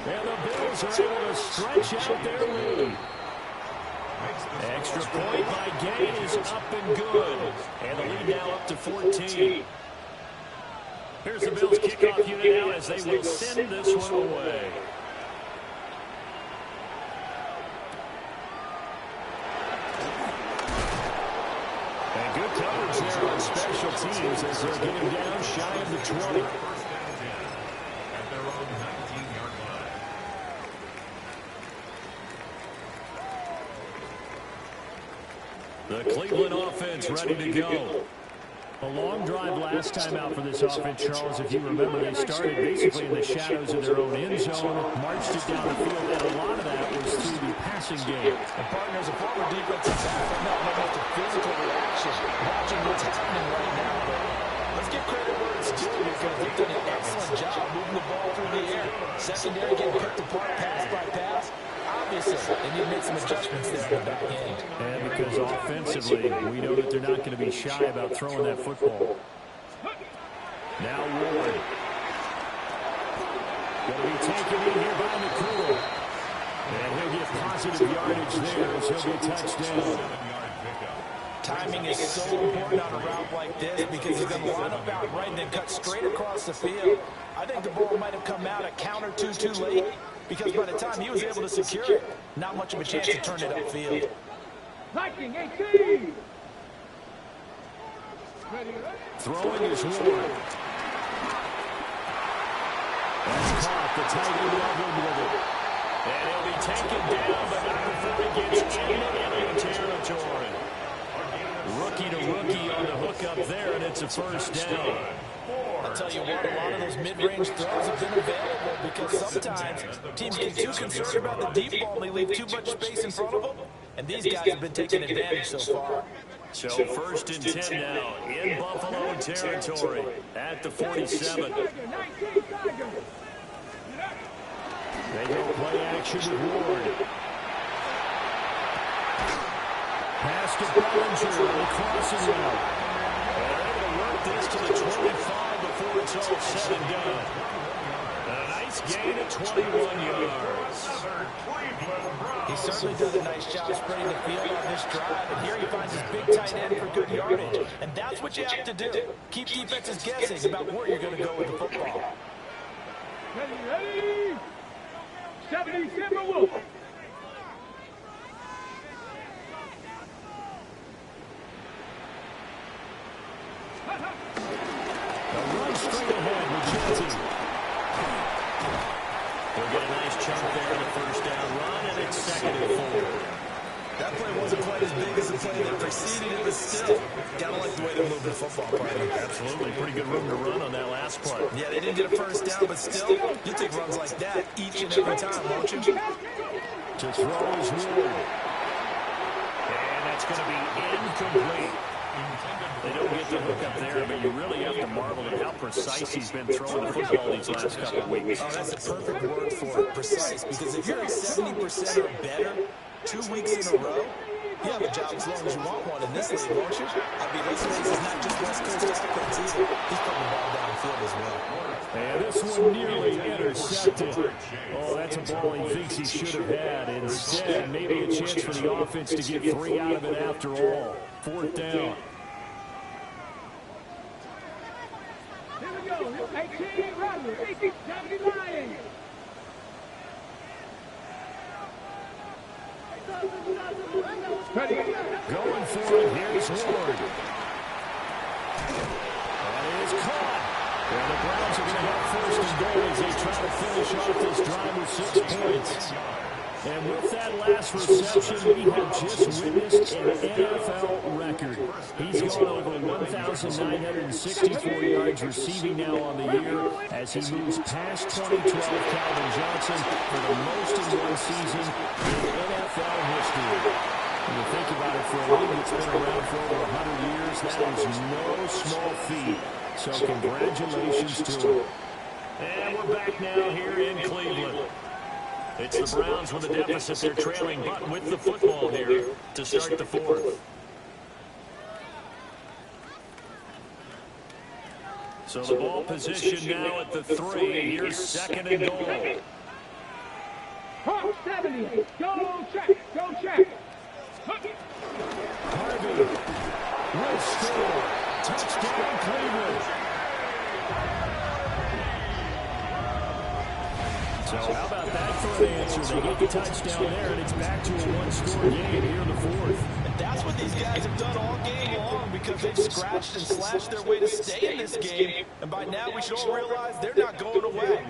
And the Bills are able to stretch out their lead. Extra point by Gain is up and good. And the lead now up to 14. Here's the Bills kickoff unit now as they will send this one away. And good coverage there on special teams as they're getting down shy of the 20. First down and 10 at their own 19-yard line. The Cleveland offense ready to go. A long drive last time out for this offense, Charles. If you remember, they started basically in the shadows of their own end zone, marched it down the field, and a lot of that was through the passing game. And partners, a former defensive back, not much of physical reaction watching what's happening right now. But let's give credit where it's due because they've done an excellent job moving the ball through the air. Secondary getting picked apart pass by pass. Obviously, they need to make some adjustments there in the back end. And because offensively, we know that they're not going to be shy about throwing that football. Now Ward. Going to be taken in here by McCool. And he'll get positive yardage there as he'll be touchdown. Timing is so important on a route like this because he's going to line up out right and then cut straight across the field. I think the ball might have come out a count or two too late because by the time he was able to secure it, not much of a chance to turn it upfield. Viking 18. Throwing is Ward. That's caught. The tight end leveled with it. And he'll be taken down, but not before he gets into enemy territory. Rookie to rookie on the hook up there, and it's a first down. I'll tell you what, a lot of those mid-range throws have been available because sometimes teams get too concerned about the deep ball and they leave too much space in front of them, and these guys have been taking advantage so far. So first and 10 now in Buffalo territory at the 47. They go play action with Ward. Pass to Bellinger on the crossing route. And they're able to work this to the 25 before it's all said and done. And a nice gain of 21 yards. He certainly does a nice job spreading the field on this drive, and here he finds his big tight end for good yardage. And that's what you have to do. Keep defenses guessing about where you're going to go with the football. Ready? 77 Wolf. Run straight ahead with Chelsea. They'll get a nice chunk there in the first down run, and it's 2nd and 4. That play wasn't quite as big as the play that preceded it, but still, gotta like the way they moved the football, buddy. Absolutely. Pretty good room to run on that last play. Yeah, they didn't get a first down, but still, you take runs like that each and every time, won't you? To throw is Ward. And that's going to be incomplete. They don't get the hook up there, but you really have to marvel at how precise he's been throwing the football these last couple of weeks. Oh, that's a perfect word for it, precise, because if you're at 70% or better 2 weeks in a row, you have a job as long as you want one in this league, won't you? I mean, this is not just West Coast offense either. He's putting the ball downfield as well. And this one nearly intercepted. Oh, that's a ball he thinks he should have had. Instead, maybe a chance for the offense to get 3 out of it after all. 4th down. Here we go. 18 Rodgers. 70 Lions. Ready? Going for it. Here's Ward. That is caught. And the Browns are going to have 1st and goal as they try to finish off this drive with 6 points. And with that last reception, we have just witnessed an NFL record. He's gone over 1,964 yards receiving now on the year as he moves past 2012 Calvin Johnson for the most in one season in NFL history. When you think about it, for a league that's been around for over 100 years, that is no small feat. So congratulations to him. And we're back now here in Cleveland. It's the Browns with a deficit. They're trailing, but with the football here to start the 4th. So the ball position now at the 3. Here's 2nd and goal. Hawk 70. Go check. Go check. Harvey will score. Touchdown, Cleveland. So how about that for an answer? They get the touchdown there, and it's back to a 1-score game here in the 4th. And that's what these guys have done all game long because they've scratched and slashed their way to stay in this game. And by now we should all realize they're not going away.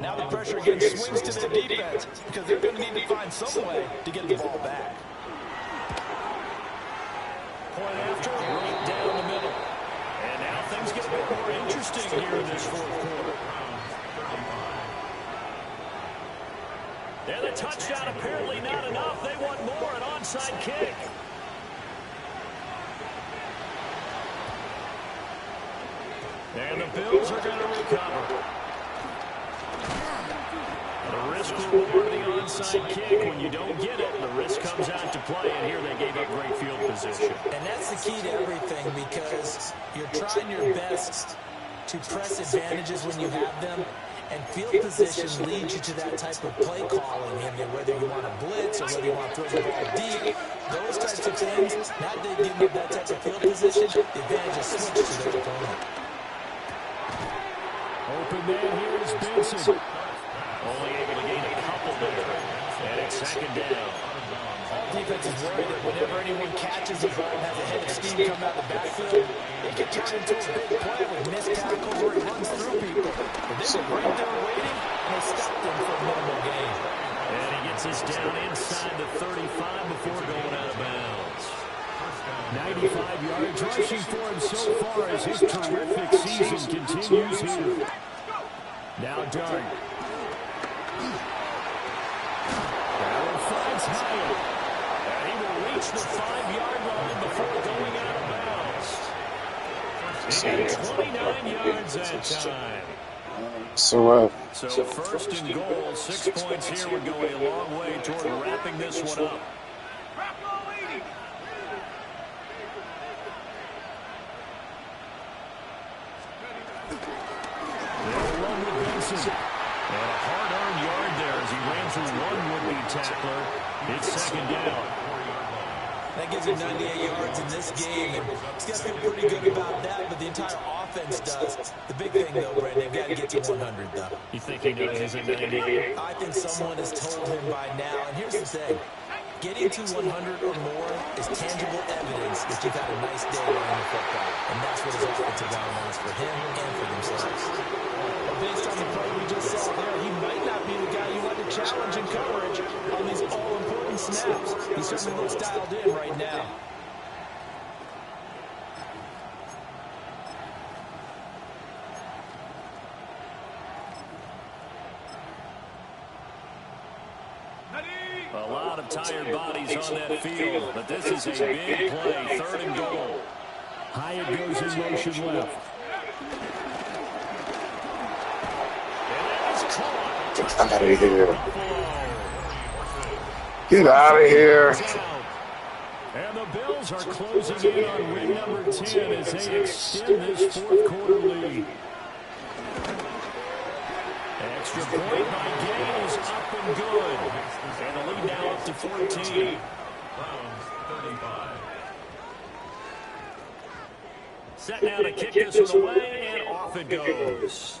Now the pressure again swings to their defense because they're going to need to find some way to get the ball back. Point after, right down the middle. And now things get a bit more interesting here in this 4th quarter. And the touchdown apparently not enough. They want more, an onside kick. And the Bills are going to recover. The risk reward of the onside kick. When you don't get it, the risk comes out to play, and here they gave up great field position. And that's the key to everything because you're trying your best to press advantages when you have them. And field position leads you to that type of play calling. I mean, whether you want to blitz or whether you want to throw the ball deep, those types of things, now they give you that type of field position, the advantage is switched to their opponent. Open man here is Benson. Only able to gain a couple there. And it's 2nd down. All defense is worried that whenever anyone catches the ball and has a head of steam come out of the backfield, it can turn into a big play with missed tackles or he runs through people. But they were right there waiting, and they stopped him for a minimal gain. And he gets us down inside the 35 before going out of bounds. 95 yards rushing for him so far as his terrific season continues here. Now Dart. Allen finds Hyatt. And he will reach the 5-yard line before going out of bounds. And 29 yards that time. So 1st and goal, 6 points here would go a long way toward wrapping this one up. They'll run with Benson. And a hard-earned yard there as he ran through one would-be tackler. It's 2nd down. That gives him 98 yards in this game, and he's got to feel pretty good about that, but the entire offense does. The big thing, though, Brandon, they've got to get to 100, though. You think he knows he's at 98? I think someone has told him by now, and here's the thing. Getting to 100 or more is tangible evidence that you've had a nice day running the football, and that's what his offensive line wants for him and for themselves. Based on the play we just saw there, he might not be the guy you want to challenge in coverage on these all-important snaps. He certainly looks dialed in right now. A lot of tired bodies on that field, but this is a big play, 3rd and goal. Hyatt goes in motion left. Get out of here. Get out of here. And the Bills are closing in on win number 10 as they extend this 4th quarter lead. Extra point by Gay is up and good. And the lead now up to 14. Browns 35. Set now to kick this one away, and off it goes.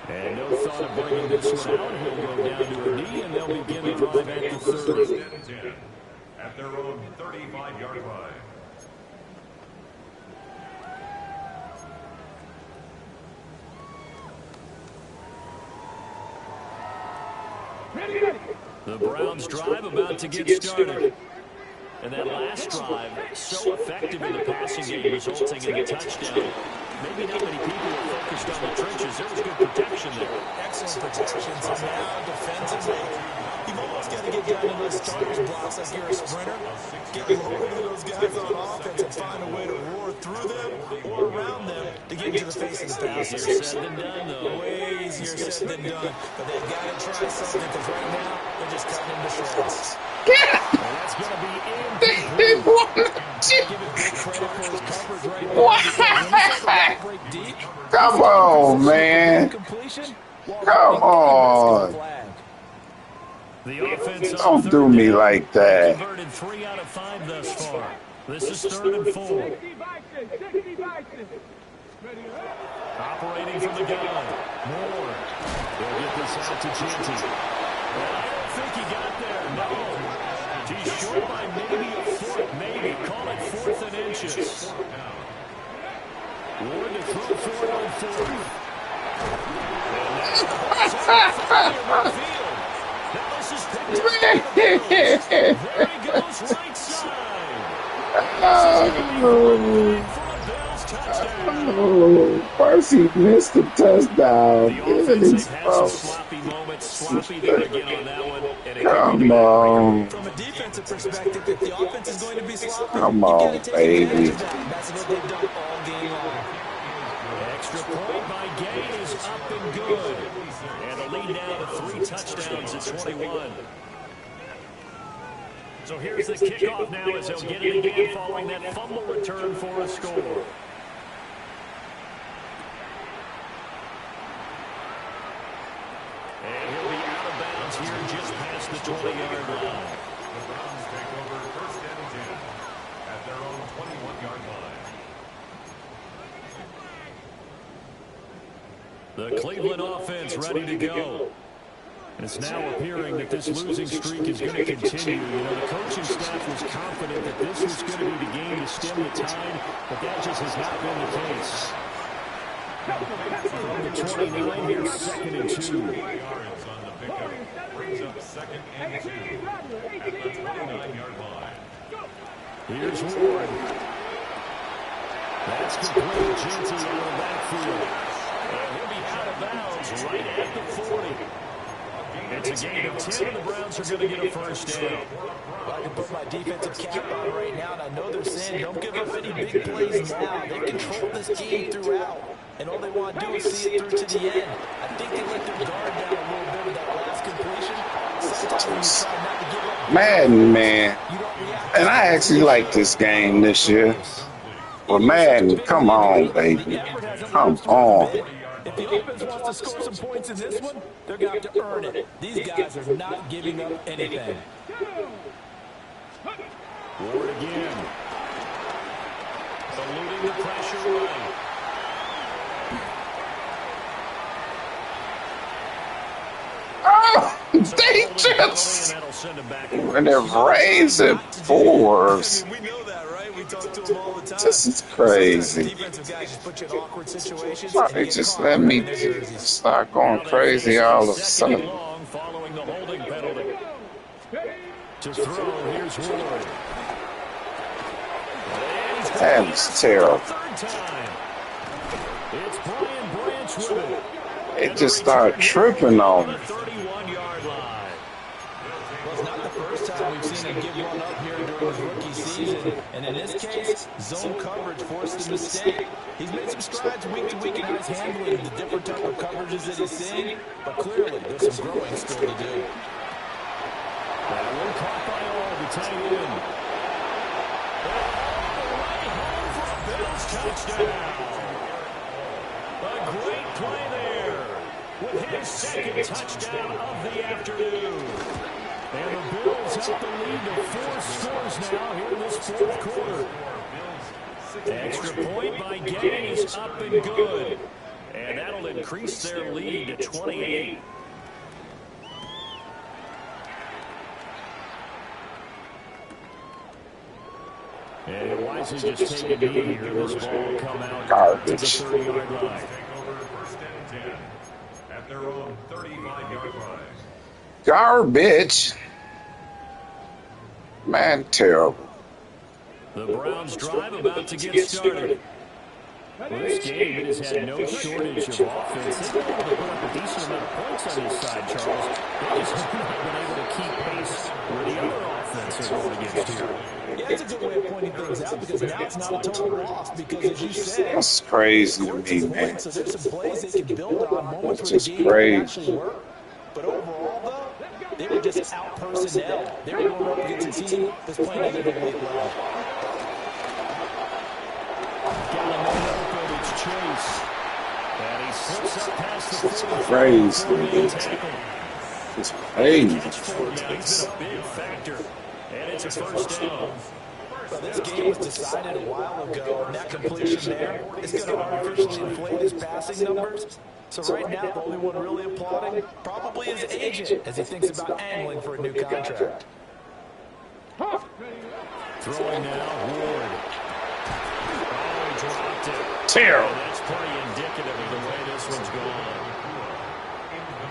And no thought of bringing this one out. He'll go down to a knee, and they'll begin the drive at the 30. At their own 35-yard line. The Browns drive about to get started. And that last drive, so effective in the passing game, resulting in a touchdown. Maybe not many people are focused on the trenches. There was good protection there. Excellent protection. So now defensively, you've almost got to get down to those starters blocks like you're a sprinter. Get over to those guys on offense and find a way to roar through them or around them to get into the face of the pass. Easier said than done, though. Way easier said than done. But they've got to try something because right now they're just cutting into shreds. And that's going to be incomplete. Give it big credit for his coverage right now. Break deep. Come on, man. Come on. The offense Don't do me like that. Converted 3 out of 5 thus far. This is 3rd and 4. Operating from the gun. Moore. They'll get this out to Genty. I don't think he got there. No. He's short by maybe a foot. Maybe. Call it 4th and inches. Ward to throw for it on 4th. Now this is picked up by the Bills. There he goes right side. Oh, Percy missed the touchdown. The offense has some sloppy moments. Sloppy there again on that one. Come on. From a defensive perspective, if the offense is going to be sloppy, Come on, baby. that's what they've done all game long. Extra point by Gay is up and good. And the lead now to 3 touchdowns at 21. So here's the kickoff now as they'll get it again following that fumble return for a score. And he'll be out of bounds here just past the 20-yard line. The Browns take over 1st and 10 at their own 21-yard line. The Cleveland offense ready to go. And it's now appearing that this losing streak is going to continue. You know, the coaching staff was confident that this was going to be the game to stem the tide, but that just has not been the case. From the 29 here, 2nd and 2. yards on the pickup. Brings up 2nd and 2 at the 29-yard line. Here's Ward. That's complete. Genty out of the backfield. And he'll be out of bounds right at the 40. It's a gain of 10, and the Browns are going to get a 1st down. I can put my defensive cap on right now, and I know they're saying don't give up any big plays now. They control this game throughout, and all they want to do is see it through to the end. I think they let their guard down a little bit with that last completion. Sometimes when you try not to give up, Man. And I actually like this game this year. Well, Madden, come on, baby. Come on. If the offense wants to score some points in this one, they're going to have to earn it. These guys are not giving up anything. Ward again. Eluding the pressure right. Oh, they just when they're raising fours. We know that, right? We talk to them all the time. This is crazy. Defensive guys just put you in awkward situations. Why they just let me start going crazy all of a sudden? Following the holding penalty. To throw, here's Ward. That was terrible. It's Brian Branch with it. It just started tripping on me. 31-yard line. Well, it's not the first time we've seen him give one up here during his rookie season. And in this case, zone coverage forced a mistake. He's made some strides week to week in his handling the different type of coverages that he's seeing. But clearly, there's some growing still to do. That one caught by all, the tight end. Touchdown. A great play there with his second touchdown of the afternoon. And the Bills have the lead to 4 scores now here in this fourth quarter. Extra point by Gang is up and good. And that'll increase their lead to 28. And it wisely just take a knee here. This ball will come out Garbage. to the 30-yard line. Take over first and 10 at their own 35-yard line. Garbage. Man, terrible. The Browns drive about to get started. Well, this game it has had no shortage of offense. They've been able to put up a decent amount of points on this side, Charles. They just haven't been able to keep pace where the other offense are going against here. Yeah, that's a good way of pointing things out because now it's not a total loss because, as you said, That's crazy to me, man. so there's some plays they can build on moments That's where just the game crazy. actually work. But overall, though, they were just out personnel. They were going up against a team that's playing at an elite level. Gallimore, it's Chase. And he slips up past the It's 45. crazy. It's crazy. Catch for him now. He's been a big factor. And it's a first down. Well, this game was decided a while ago, and that completion there is going to artificially inflate his passing numbers. So right now, the only one really applauding probably his agent as he thinks about angling for a new contract. Throwing now, Ward. Oh, he dropped it. Terrible. And that's pretty indicative of the way this one's gone.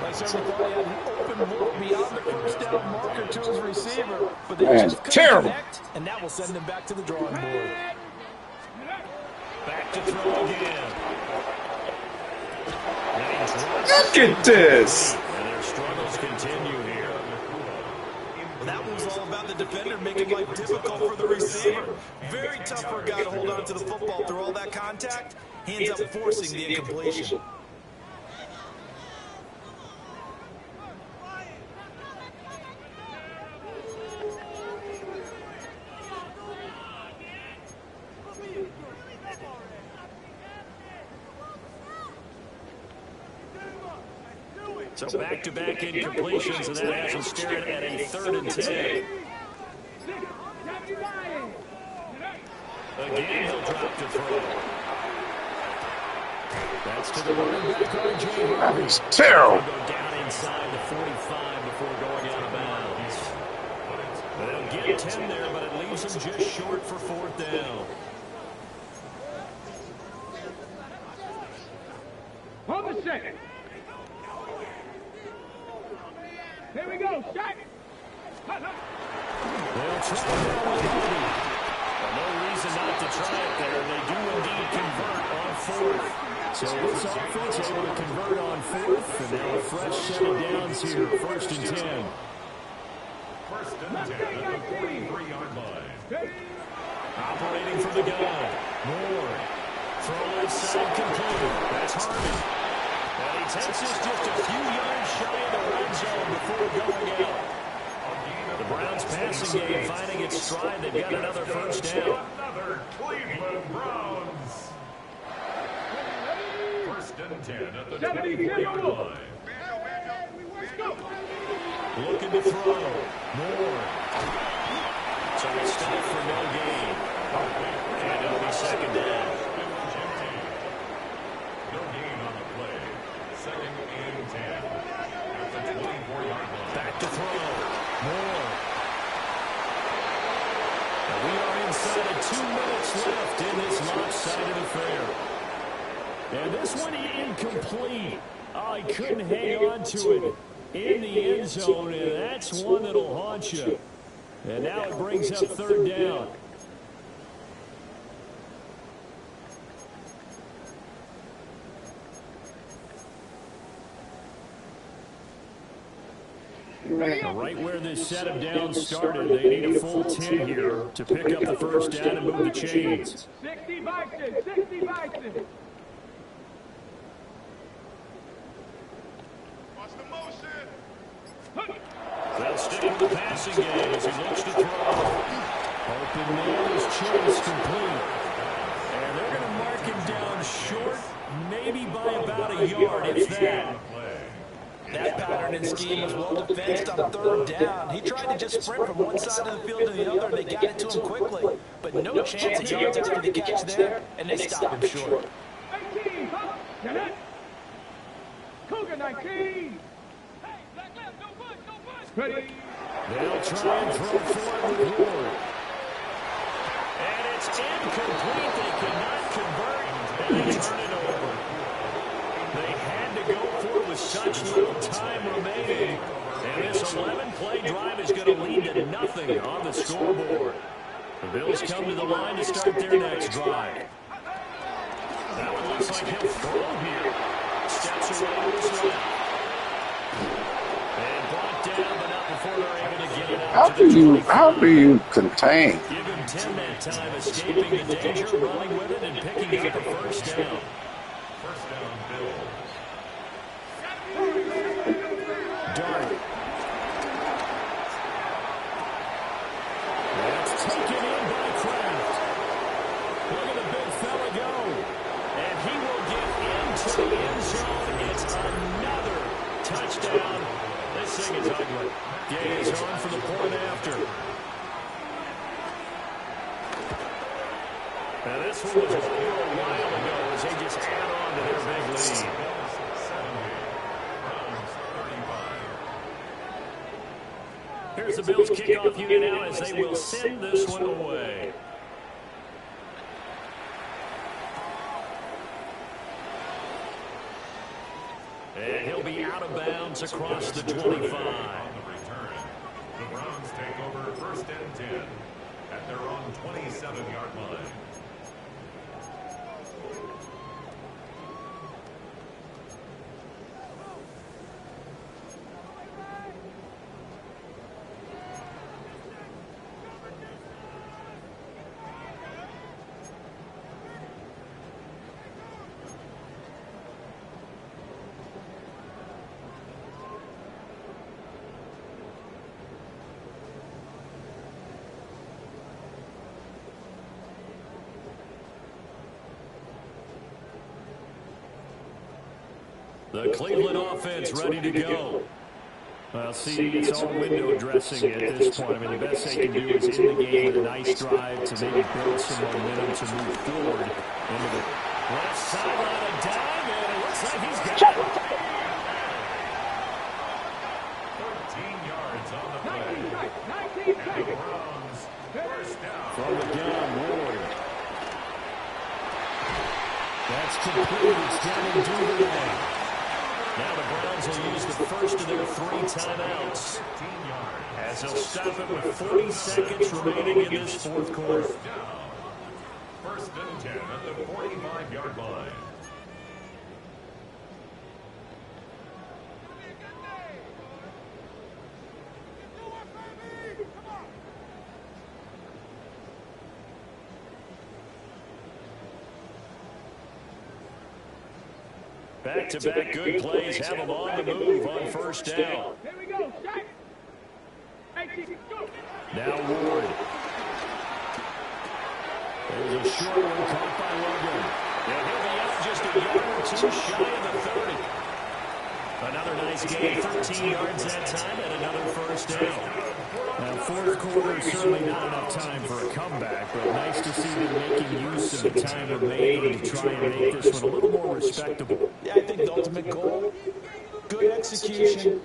Like certainly thought he had an open look beyond the first down marker to his receiver, but they Man, just couldn't terrible. connect, and that will send him back to the drawing board. Back to throw again. Look at this. And their struggles continue here. That one was all about the defender making life difficult for the receiver. Very tough for a guy to hold on to the football through all that contact. He ends up forcing the incompletion. So back-to-back incompletions, and that has us staring at a 3rd and 10. Again, he'll drop to throw. That's to the running back, RJ. That is terrible. Go down inside the 45 before going out of bounds. They'll get 10 there, but it leaves them just short for 4th down. Hold a second. Here we go, shot. They'll try it with Hardy. No reason not to try it there. They do indeed convert on 4th. So this offense able to convert on 4th, and now a fresh set of downs here, 1st and 10. First and 10 at the 43-yard line. Operating for the gun. Moore. Throw inside complete. That's Hardy. And he takes this just a few yards shy of the red zone before going out. The Browns passing game finding its stride. They've got another first down. Another Cleveland Browns. First and 10 at the 70, 24-yard zero. line. Looking to throw. Moore. Trying to stop for no gain. And it'll be second down. No gain on the play. Second and 10 at the 24-yard line. Back to throw. Moore. And we are inside of 2 minutes left in this lopsided affair. And this one incomplete. Oh, he couldn't hang on to it in the end zone, and that's one that'll haunt you. And now it brings up third down. Right where this set of downs started, they need a full 10 here to pick up the first down and move the chains. 60 Bison, 60 Bison. They'll stick with the passing game as he looks to throw. Open man is chase complete. And they're going to mark him down short, maybe by about a yard, if that. That pattern and scheme was well defensed on third down. He tried to just sprint from one side of the field to the other, and they got it to him quickly. But no chance of yards after the catch there, and they stopped him short. 19, huh? Get it? Cougar 19. Hey, black left, no push, no push. Ready? They'll try and throw forward with Ward. And it's incomplete. They cannot convert, and they turn it over. They had to go for it with such little time remaining. And this 11-play drive is going to lead to nothing on the scoreboard. The Bills come to the line to start their next drive. That one looks like he'll throw here. Steps away to his left. And brought down, but not before they're able to get it out to the 25. How do you contain? Give him 10 that time, escaping the danger, running with it, and picking up the first down. First down, Bills. Dart. That's taken in by Kraft. Look at the big fella go. And he will get into the end zone. It's another touchdown. This thing is ugly. Gay is on for the point after. Now this one was a while ago as they just add on to their big lead. Here's the Bills kickoff unit now as they will send this one away. And he'll be out of bounds across the 25. On the return, the Browns take over first and 10 at their own 27-yard line. The Cleveland offense ready to go. Well, see, it's all window dressing at this point. I mean, the best they can do is end the game with a nice drive to maybe build some momentum to move forward into the left sideline. A dive, and it looks like he's got it. 13 yards on the play. 19 And the Browns first down. From the gun, Ward. That's complete. It's down in Duvernay. Now the Browns will use the first of their 3 timeouts as they'll stop it with 40 seconds remaining in this fourth quarter. First and 10 at the 45-yard line. Back-to-back good plays have them on the move on first down. Here we go, shot. 18, go. Now Ward. There's a short one caught by Logan. And he'll be out just a yard or two shy of the 30. Another nice game, 13 yards that time, and another first down. Now, fourth quarter is certainly not enough time for a comeback, but nice to see them making use of the time remaining to try and make this one a little more respectable. Yeah, I think the ultimate goal, good execution,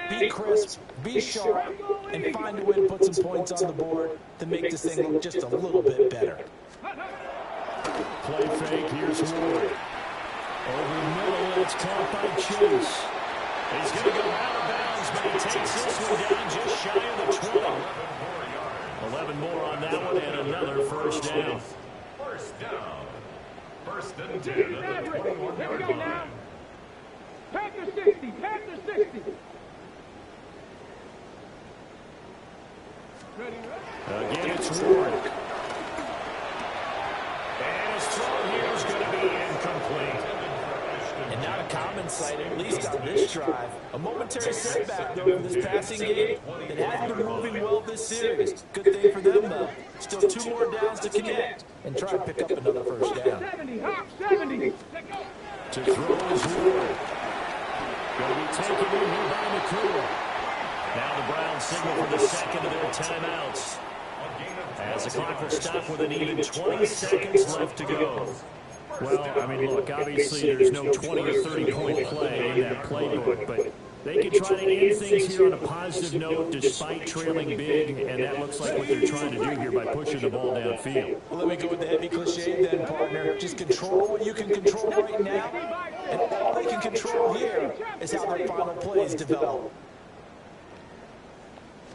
be crisp, be sharp, and find a way to put some points on the board to make this thing look just a little bit better. Play fake, here's Ward. Over the middle, and it's caught by Chase. He's going to go out of bounds, but he takes this one down just shy of the 20. 11 more on that one, and another first down. First down. First and 10 at the 21-yard line. Panther 60, Panther 60. Again, it's Ward. And his throw here is going to be incomplete. And not a common sight, at least on this drive. A momentary setback, though, for this passing game that hasn't been moving well this series. Good thing for them, though. Still 2 more downs to connect and try to pick up another first down. 70, hop 70. To throw is Ward. Going to be taken in here by McCool. Now the Browns signal for the second of their timeouts. As the clock will stop with an even 20 seconds left to go. Well, I mean, look, obviously there's no 20 or 30-point play in that playbook, but they can try to end things here on a positive note despite trailing big, and that looks like what they're trying to do here by pushing the ball downfield. Well, let me go with the heavy cliche then, partner. Just control what you can control right now, and all they can control here is how their final plays develop.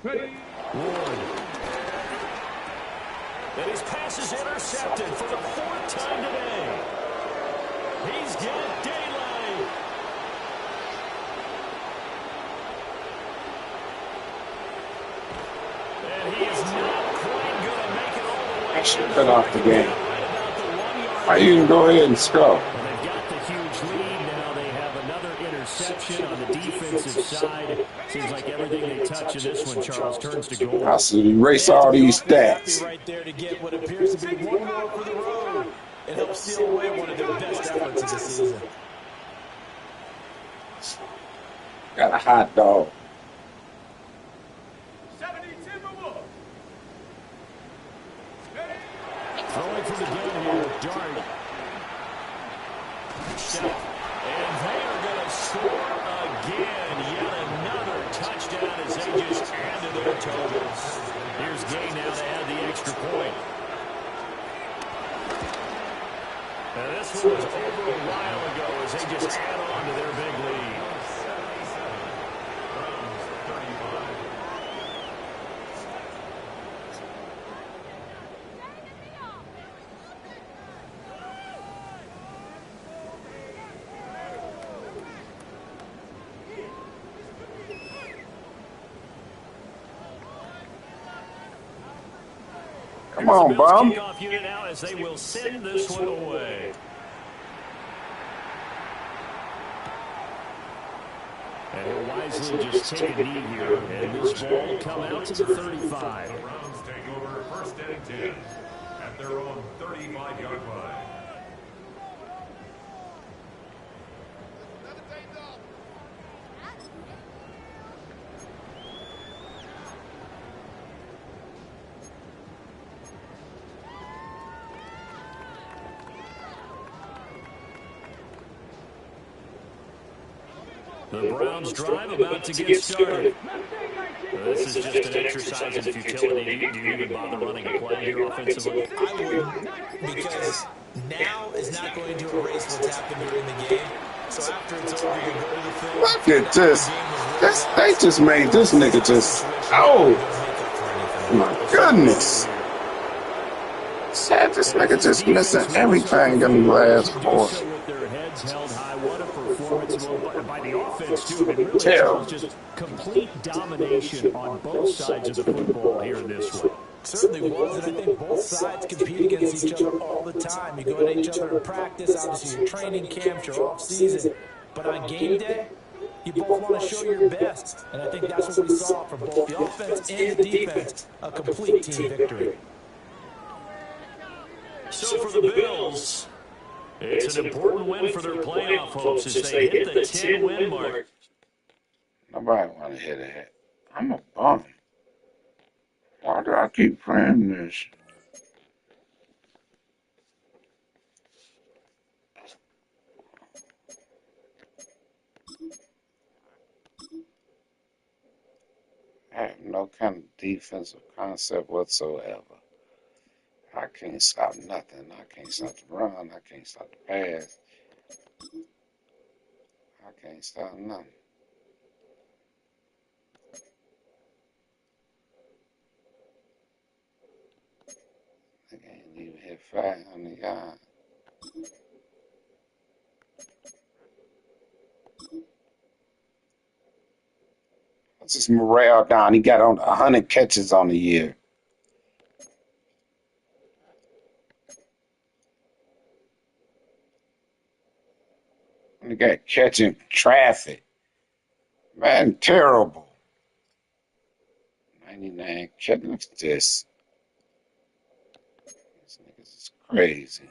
Ward. And his pass is intercepted for the 4th time today. He's got daylight. And he is not quite going to make it all the way. I should cut off the game. Why you can go ahead and score? And they've got the huge lead. Now they have another interception on the defensive side. Seems like everything they touch in this one, Charles, turns to gold. I should erase all these stats. Right there to get what appears to be one more for the road. It helps steal away one of their best efforts of the season. Got a hot dog. 70 Timberwolves. Throwing from the gun here, Dart. And they are going to score again. Yet another touchdown as they just add to their totals. Here's Gay now to add the extra point. And this one was over a while ago as they just add on to their big lead. Come on, bum. Kickoff unit now as they will send this one away. And he'll wisely just take a knee here, and this ball will come out to the 35. The Browns take over first and 10 at their own 35-yard line. The Browns drive about to get started. This is just an exercise in futility. Do you even bother running a play here offensively? I wouldn't, because now is not going to erase what's happened during the game. So after it's over, you go to the film. Look at this. They just made this nigga just. Oh, my goodness. Said this nigga just missing everything in the last quarter. With their heads held high, what a performance by the offense, too. I mean, really, Terrible. just complete domination on both sides of the football here in this one. Certainly was, and I think both sides compete against each other all the time. You go at each other in practice, obviously your training camps, your off-season. But on game day, you both want to show your best. And I think that's what we saw from both the offense and the defense, a complete team victory. So for the Bills, It's an important win for their playoff hopes as they hit the 10-win mark. Nobody want to hit it. I'm a bum. Why do I keep playing this? I have no kind of defensive concept whatsoever. I can't stop nothing. I can't stop the run. I can't stop the pass. I can't stop nothing. I can't even hit 500 yards. What's his morale down? He got on 100 catches on the year. He got catching traffic. Man, terrible. 99 catches. Look at this. This niggas is crazy.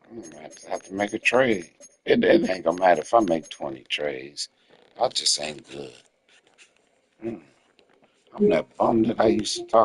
I'm gonna have to make a trade. It ain't gonna matter if I make 20 trades. I just ain't good. I'm that bum that I used to talk